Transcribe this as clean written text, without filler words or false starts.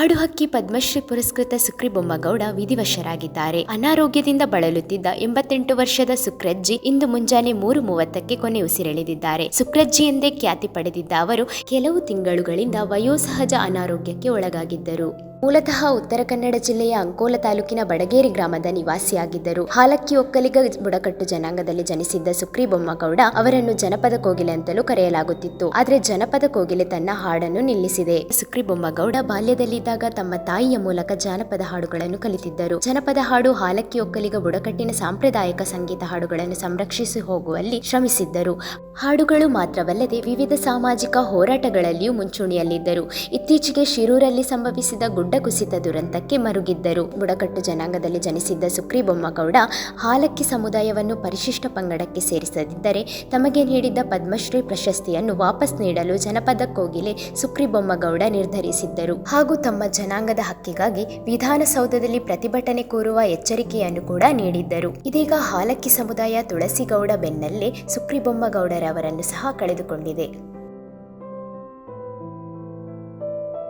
ಹಾಡು ಹಕ್ಕಿ ಪದ್ಮಶ್ರೀ ಪುರಸ್ಕೃತ ಸುಕ್ರಿ ಬೊಮ್ಮಗೌಡ ವಿಧಿವಶರಾಗಿದ್ದಾರೆ. ಅನಾರೋಗ್ಯದಿಂದ ಬಳಲುತ್ತಿದ್ದ 88 ವರ್ಷದ ಸುಕ್ರಜ್ಜಿ ಇಂದು ಮುಂಜಾನೆ 3:30ಕ್ಕೆ ಕೊನೆ ಉಸಿರೆಳೆದಿದ್ದಾರೆ. ಸುಕ್ರಜ್ಜಿ ಎಂದೇ ಖ್ಯಾತಿ ಪಡೆದಿದ್ದ ಅವರು ಕೆಲವು ತಿಂಗಳುಗಳಿಂದ ವಯೋಸಹಜ ಅನಾರೋಗ್ಯಕ್ಕೆ ಒಳಗಾಗಿದ್ದರು. ಮೂಲತಃ ಉತ್ತರ ಕನ್ನಡ ಜಿಲ್ಲೆಯ ಅಂಕೋಲ ತಾಲೂಕಿನ ಬಡಗೇರಿ ಗ್ರಾಮದ ನಿವಾಸಿಯಾಗಿದ್ದರು. ಹಾಲಕ್ಕಿ ಒಕ್ಕಲಿಗ ಬುಡಕಟ್ಟು ಜನಾಂಗದಲ್ಲಿ ಜನಿಸಿದ್ದ ಸುಕ್ರಿ ಬೊಮ್ಮಗೌಡ ಅವರನ್ನು ಜನಪದ ಕೋಗಿಲೆ ಅಂತಲೂ ಕರೆಯಲಾಗುತ್ತಿತ್ತು. ಆದರೆ ಜನಪದ ಕೋಗಿಲೆ ತನ್ನ ಹಾಡನ್ನು ನಿಲ್ಲಿಸಿದೆ. ಸುಕ್ರಿ ಬೊಮ್ಮಗೌಡ ಬಾಲ್ಯದಲ್ಲಿದ್ದಾಗ ತಮ್ಮ ತಾಯಿಯ ಮೂಲಕ ಜಾನಪದ ಹಾಡುಗಳನ್ನು ಕಲಿತಿದ್ದರು. ಜನಪದ ಹಾಡು, ಹಾಲಕ್ಕಿ ಒಕ್ಕಲಿಗ ಬುಡಕಟ್ಟಿನ ಸಾಂಪ್ರದಾಯಿಕ ಸಂಗೀತ ಹಾಡುಗಳನ್ನು ಸಂರಕ್ಷಿಸಿ ಹೋಗುವಲ್ಲಿ ಶ್ರಮಿಸಿದ್ದರು. ಹಾಡುಗಳು ಮಾತ್ರವಲ್ಲದೆ ವಿವಿಧ ಸಾಮಾಜಿಕ ಹೋರಾಟಗಳಲ್ಲಿಯೂ ಮುಂಚೂಣಿಯಲ್ಲಿದ್ದರು. ಇತ್ತೀಚೆಗೆ ಶಿರೂರಲ್ಲಿ ಸಂಭವಿಸಿದ ಗುಡ್ಡ ಕುಸಿತ ದುರಂತಕ್ಕೆ ಮರುಗಿದ್ದರು. ಬುಡಕಟ್ಟು ಜನಾಂಗದಲ್ಲಿ ಜನಿಸಿದ್ದ ಸುಕ್ರಿ ಬೊಮ್ಮಗೌಡ ಹಾಲಕ್ಕಿ ಸಮುದಾಯವನ್ನು ಪರಿಶಿಷ್ಟ ಪಂಗಡಕ್ಕೆ ಸೇರಿಸದಿದ್ದರೆ ತಮಗೆ ನೀಡಿದ್ದ ಪದ್ಮಶ್ರೀ ಪ್ರಶಸ್ತಿಯನ್ನು ವಾಪಸ್ ನೀಡಲು ಜನಪದ ಕೋಗಿಲೆ ಸುಕ್ರಿ ಬೊಮ್ಮಗೌಡ ನಿರ್ಧರಿಸಿದ್ದರು. ಹಾಗೂ ತಮ್ಮ ಜನಾಂಗದ ಹಕ್ಕಿಗಾಗಿ ವಿಧಾನಸೌಧದಲ್ಲಿ ಪ್ರತಿಭಟನೆ ಕೂರುವ ಎಚ್ಚರಿಕೆಯನ್ನು ಕೂಡ ನೀಡಿದ್ದರು. ಇದೀಗ ಹಾಲಕ್ಕಿ ಸಮುದಾಯ ತುಳಸಿಗೌಡ ಬೆನ್ನಲ್ಲೇ ಸುಕ್ರಿ ಬೊಮ್ಮಗೌಡರವರನ್ನು ಸಹ ಕಳೆದುಕೊಂಡಿದೆ.